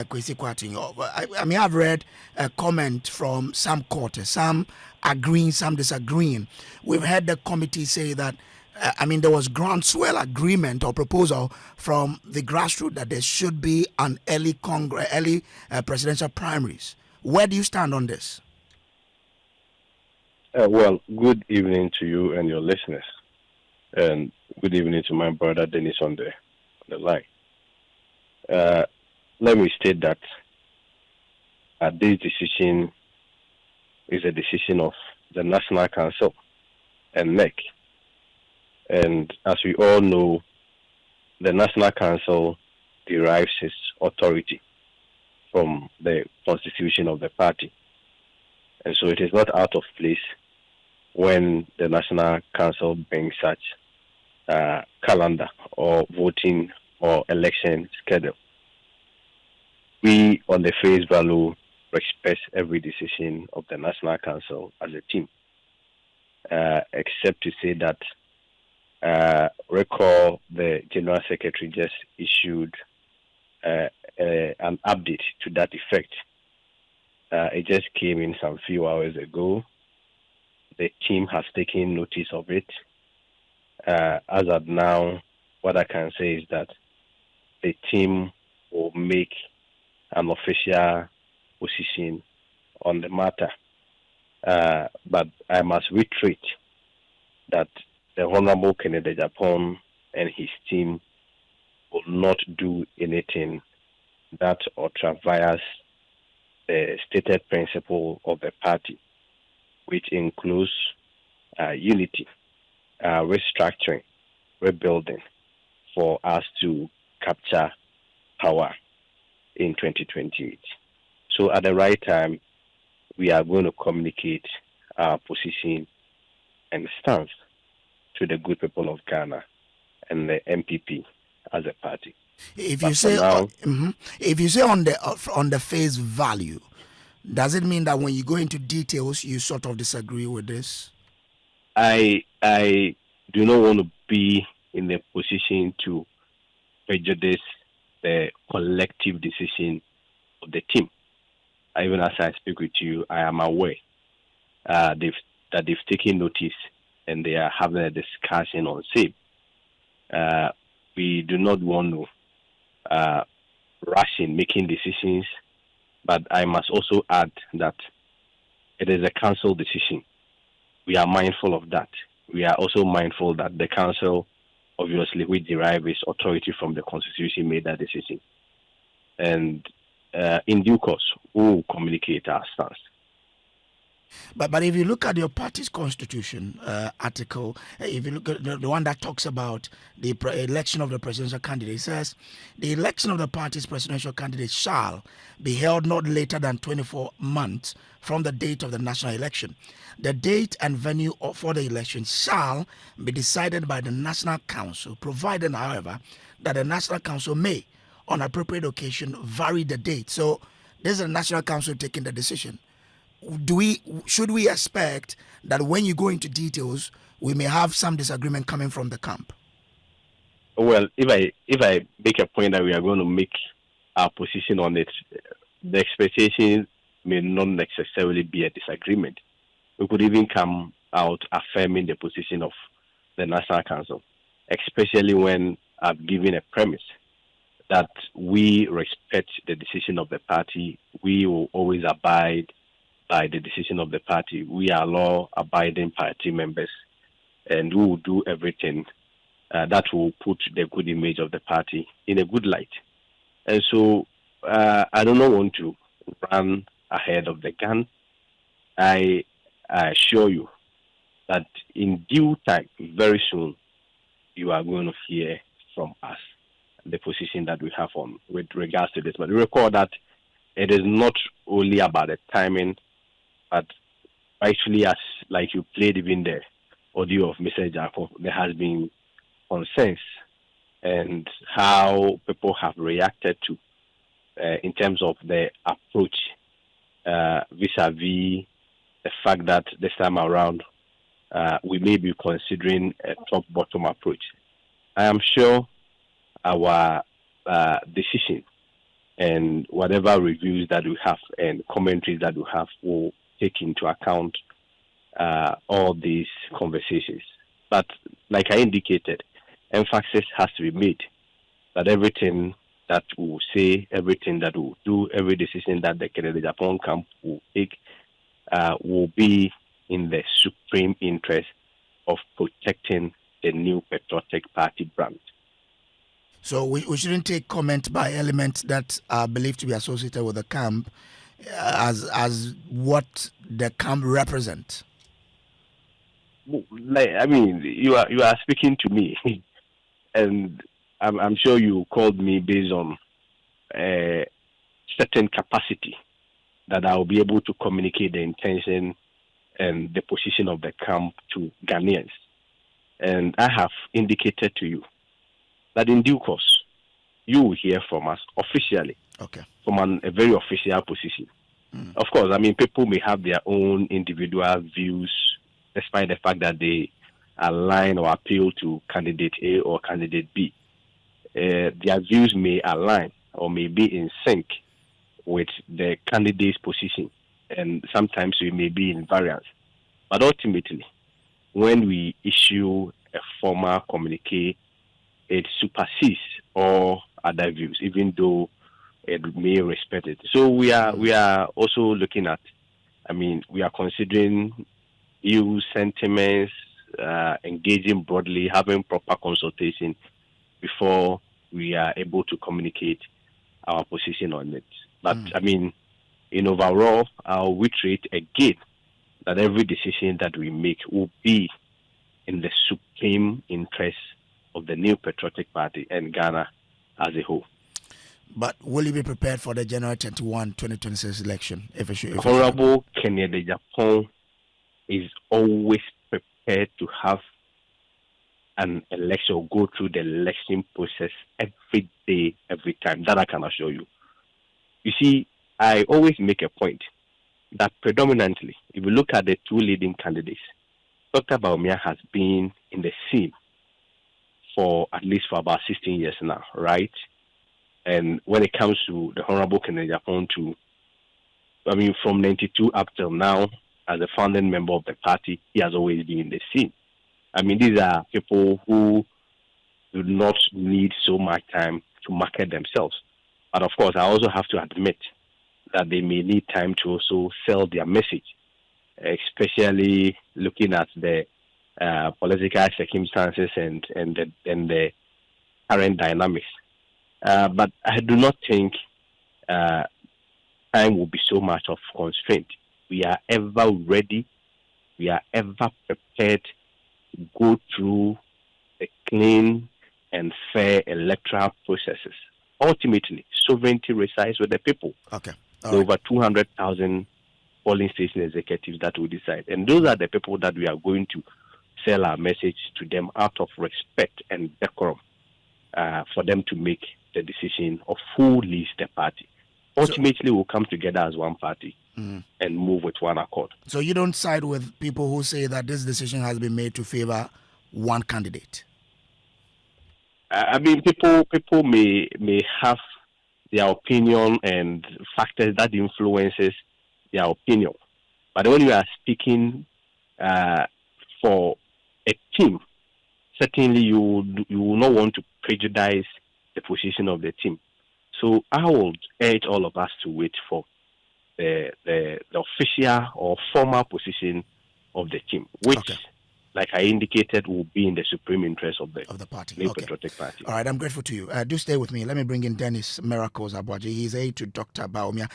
Kwesi Kwatinyo. I mean, I've read a comment from some quarters, some agreeing, some disagreeing. We've heard the committee say that, there was groundswell agreement or proposal from the grassroots that there should be an early presidential primaries. Where do you stand on this? Well, good evening to you and your listeners, and good evening to my brother Dennis on the line. Let me state that this decision is a decision of the National Council and NEC. And as we all know, the National Council derives its authority from the constitution of the party. And so it is not out of place when the National Council brings such calendar or voting or election schedule. We, on the face value, respect every decision of the National Council as a team, except to say that recall the General Secretary just issued an update to that effect. It just came in some few hours ago. The team has taken notice of it. As of now, what I can say is that the team will make an official position on the matter. But I must reiterate that the Honorable Kennedy Agyapong and his team will not do anything that ultraviates the stated principle of the party, which includes unity, restructuring, rebuilding for us to capture power in 2028. So at the right time, we are going to communicate our position and stance to the good people of Ghana and the MPP as a party. If you say if you say on the face value, does it mean that when you go into details, you sort of disagree with this? I do not want to be in the position to prejudice the collective decision of the team. Even as I speak with you, I am aware that they've taken notice and they are having a discussion on SABE. We do not want to rush in making decisions, but I must also add that it is a council decision. We are mindful of that. We are also mindful that the council, obviously, we derive its authority from the constitution, made that decision. And in due course, we will communicate our stance. But if you look at your party's constitution article, if you look at the one that talks about the election of the presidential candidate, it says the election of the party's presidential candidate shall be held not later than 24 months from the date of the national election. The date and venue for the election shall be decided by the National Council, provided, however, that the National Council may, on appropriate occasion, vary the date. So this is the National Council taking the decision. Should we expect that when you go into details, we may have some disagreement coming from the camp? Well, if I make a point that we are going to make our position on it, the expectation may not necessarily be a disagreement. We could even come out affirming the position of the National Council, especially when I've given a premise that we respect the decision of the party. We will always abide by the decision of the party. We are law-abiding party members, and we will do everything that will put the good image of the party in a good light. And so I do not want to run ahead of the gun. I assure you that in due time, very soon, you are going to hear from us the position that we have on with regards to this. But recall that it is not only about the timing, but actually, as like you played even the audio of Mr. Agyapong, there has been concerns and how people have reacted to in terms of the approach vis-a-vis the fact that this time around we may be considering a top-bottom approach. I am sure our decision and whatever reviews that we have and commentaries that we have will take into account all these conversations. But like I indicated, emphasis has to be made that everything that we will say, everything that we will do, every decision that the Agyapong camp will take will be in the supreme interest of protecting the new Patriotic Party brand. So we shouldn't take comment by elements that are believed to be associated with the camp as what the camp represents. I mean, you are speaking to me, and I'm sure you called me based on a certain capacity that I will be able to communicate the intention and the position of the camp to Ghanaians. And I have indicated to you that in due course, you will hear from us officially, from a very official position. Of course, I mean, people may have their own individual views, despite the fact that they align or appeal to candidate A or candidate B. Their views may align or may be in sync with the candidate's position, and sometimes we may be in variance. But ultimately, when we issue a formal communique, it supersedes all other views, even though it may respect it. So we are also looking at, I mean, we are considering views, sentiments, engaging broadly, having proper consultation before we are able to communicate our position on it. But I mean, in overall, I'll reiterate again that every decision that we make will be in the supreme interest of the new Patriotic Party and Ghana as a whole. But will you be prepared for the January 21, 2026 election? Honorable Kennedy Agyapong is always prepared to have an election or go through the election process every day, every time. That I can assure you. You see, I always make a point that predominantly, if you look at the two leading candidates, Dr. Bawumia has been in the scene for at least for about 16 years now, right? And when it comes to the Honorable Kennedy Agyapong too, I mean, from 92 up till now, as a founding member of the party, he has always been in the scene. I mean, these are people who do not need so much time to market themselves. But of course, I also have to admit that they may need time to also sell their message, especially looking at the political circumstances and the current dynamics. But I do not think time will be so much of constraint. We are ever ready. We are ever prepared to go through the clean and fair electoral processes. Ultimately, sovereignty resides with the people. Okay. Over 200,000 polling station executives that will decide. And those are the people that we are going to sell our message to them out of respect and decorum for them to make the decision of who leads the party. Ultimately, we'll come together as one party and move with one accord. So you don't side with people who say that this decision has been made to favor one candidate? I mean, people may have their opinion and factors that influences their opinion. But when you are speaking for a team, certainly you will not want to prejudice the position of the team. So I would urge all of us to wait for the official or formal position of the team, which, like I indicated, will be in the supreme interest of the party. New Patriotic Party. All right, I'm grateful to you. Do stay with me. Let me bring in Dennis Miracles Abuaji. He's aide to Dr. Bawumia.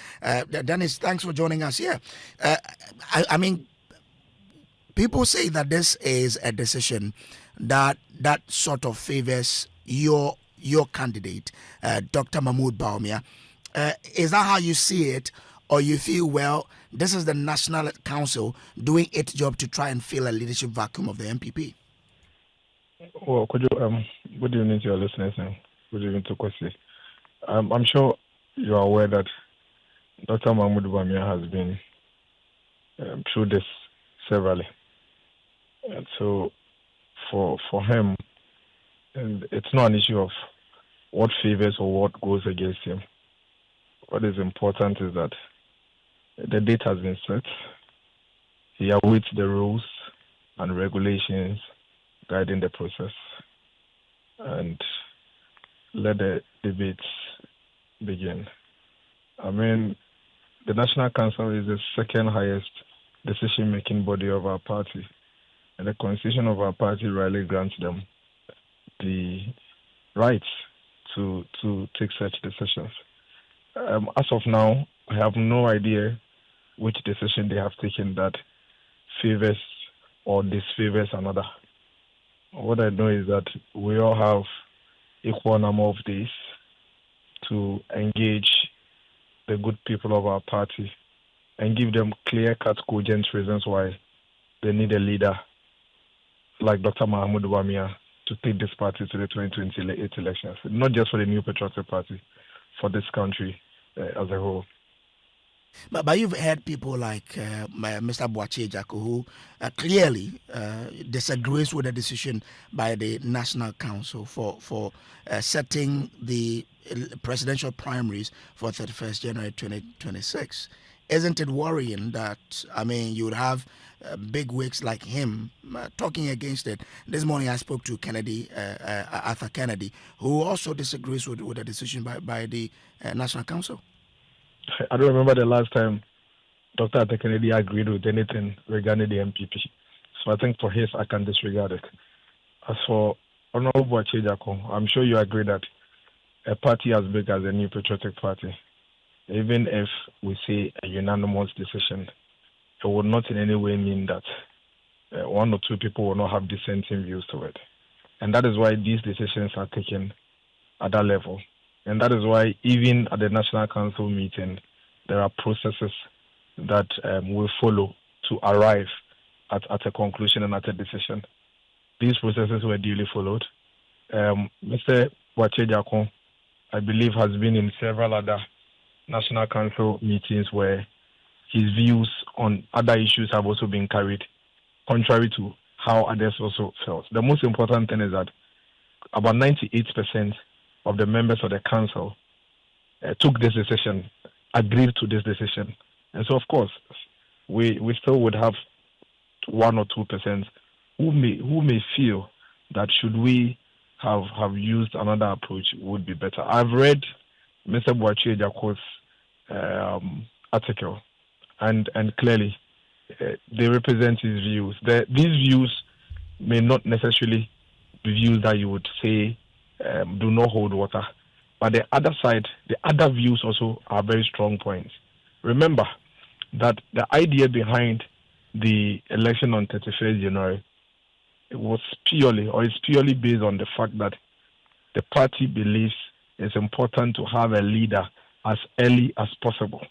Dennis, thanks for joining us here. I mean, people say that this is a decision that sort of favors your candidate, Dr. Mahmoud Bawumia. Is that how you see it? Or you feel, well, this is the National Council doing its job to try and fill a leadership vacuum of the MPP? Well, could you, good evening to your listeners and good evening to Kwesi. I'm sure you are aware that Dr. Mahmoud Bawumia has been through this severally. And so for him, and it's not an issue of what favors or what goes against him. what is important is that the date has been set. He awaits the rules and regulations guiding the process, and let the debates begin. I mean, the National Council is the second highest decision-making body of our party, and the constitution of our party rightly grants them the rights to take such decisions. As of now, I have no idea which decision they have taken that favors or disfavors another. What I know is that we all have equal number of days to engage the good people of our party and give them clear-cut, cogent reasons why they need a leader like Dr. Bawumia to take this party to the 2028 elections, not just for the New Patriotic Party, for this country as a whole. But you've heard people like Mr. Agyapong, who clearly disagrees with the decision by the National Council for setting the presidential primaries for 31st January 2026. Isn't it worrying that, you would have big wigs like him talking against it? This morning I spoke to Arthur Kennedy, who also disagrees with the decision by the National Council. I don't remember the last time Dr. Arthur Kennedy agreed with anything regarding the MPP. So I think for his, I can disregard it. As for Honorable Agyapong, I'm sure you agree that a party as big as the New Patriotic Party, even if we say a unanimous decision, it would not in any way mean that one or two people will not have dissenting views to it. And that is why these decisions are taken at that level. And that is why even at the National Council meeting, there are processes that we follow to arrive at a conclusion and at a decision. These processes were duly followed. Mr. Agyapong, I believe, has been in several other National Council meetings where his views on other issues have also been carried, contrary to how others also felt. The most important thing is that about 98% of the members of the council took this decision, agreed to this decision. And so, of course, we still would have 1 or 2% who may feel that should we have used another approach would be better. I've read Mr. Agyapong's article, and clearly they represent his views. These views may not necessarily be views that you would say do not hold water. But the other side, the other views also are very strong points. Remember that the idea behind the election on 31st January is purely based on the fact that the party believes it's important to have a leader as early as possible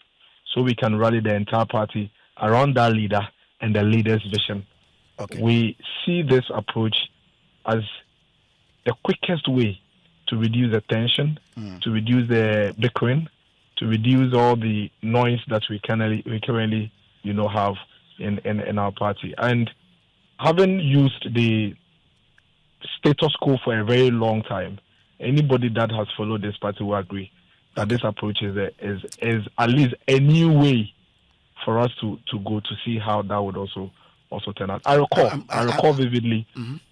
so we can rally the entire party around that leader and the leader's vision. Okay. We see this approach as the quickest way to reduce the tension, to reduce the bickering, to reduce all the noise that we currently have in our party. And having used the status quo for a very long time, anybody that has followed this party will agree that this approach is at least a new way for us to go to see how that would also turn out. I recall vividly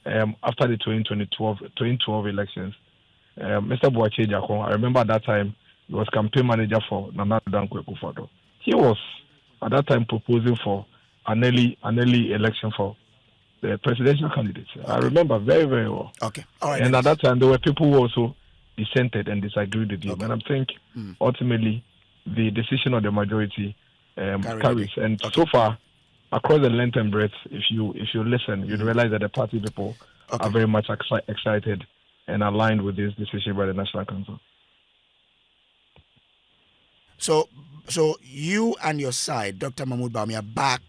after the 2012 elections, Mr. Agyapong, I remember at that time he was campaign manager for Nana Dankwa Akufo-Addo. He was at that time proposing for an early election for the presidential candidates. Okay. I remember very, very well. Okay. All right. And at that time there were people who also dissented and disagreed with him. Okay. And I think ultimately the decision of the majority carries. And so far, across the length and breadth, if you listen, you'd realize that the party people are very much excited and aligned with this decision by the National Council. So you and your side, Dr. Mahmoud Bawumia, back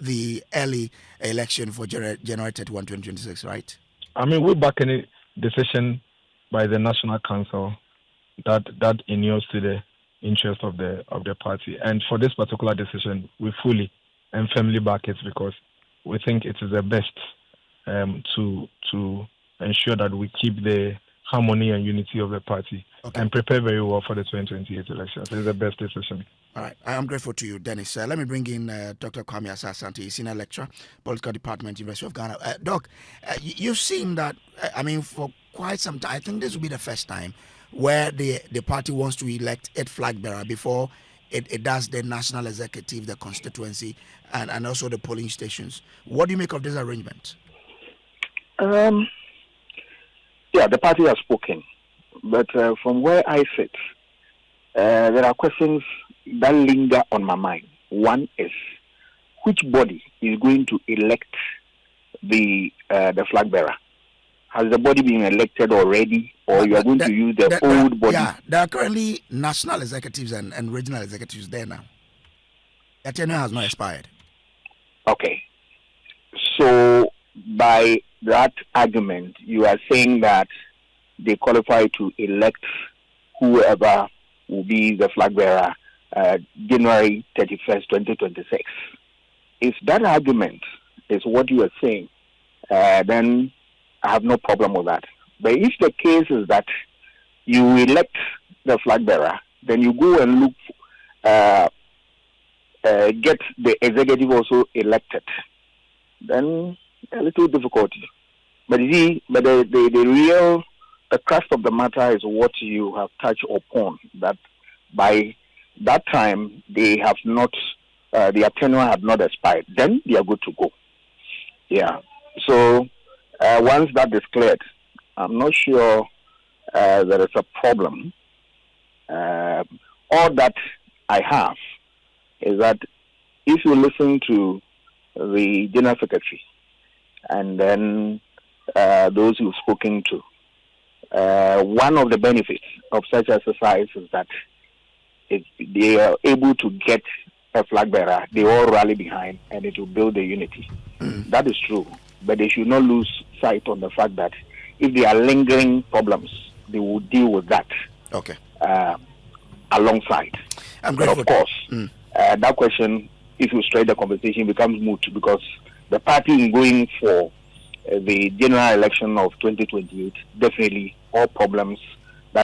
the early election for January 31, 2026, right? We back any decision by the National Council that inures to the interest of the party. And for this particular decision, we fully and firmly back it because we think it is the best to ensure that we keep the harmony and unity of the party and prepare very well for the 2028 elections. It's the best decision. All right. I am grateful to you, Dennis. Let me bring in Dr. Kwame Asasante, Senior Lecturer, Political Department, University of Ghana. Doc, you've seen that, for quite some time, I think this will be the first time where the party wants to elect its flag bearer before it does the national executive, the constituency, and also the polling stations. What do you make of this arrangement? Yeah, the party has spoken. But from where I sit, there are questions that linger on my mind. One is, which body is going to elect the flag bearer? Has the body been elected already, or you are going to use the old body? Yeah, there are currently national executives and regional executives there now. Their tenure has not expired. Okay. So, by that argument, you are saying that they qualify to elect whoever will be the flag bearer January 31st, 2026. If that argument is what you are saying, then I have no problem with that. But if the case is that you elect the flag bearer, then you go and look, get the executive also elected, then a little difficulty. But you see, the crux of the matter is what you have touched upon, that by that time they have not, their tenure have not expired. Then they are good to go. Yeah. So once that is cleared, I'm not sure there is a problem. All that I have is that if you listen to the General Secretary and then those you've spoken to, one of the benefits of such exercise is that if they are able to get a flag bearer, they all rally behind and it will build a unity. That is true, but they should not lose sight on the fact that if there are lingering problems, they will deal with that alongside. But of course, that question, if you straight the conversation, becomes moot because the party in going for the general election of 2028, definitely all problems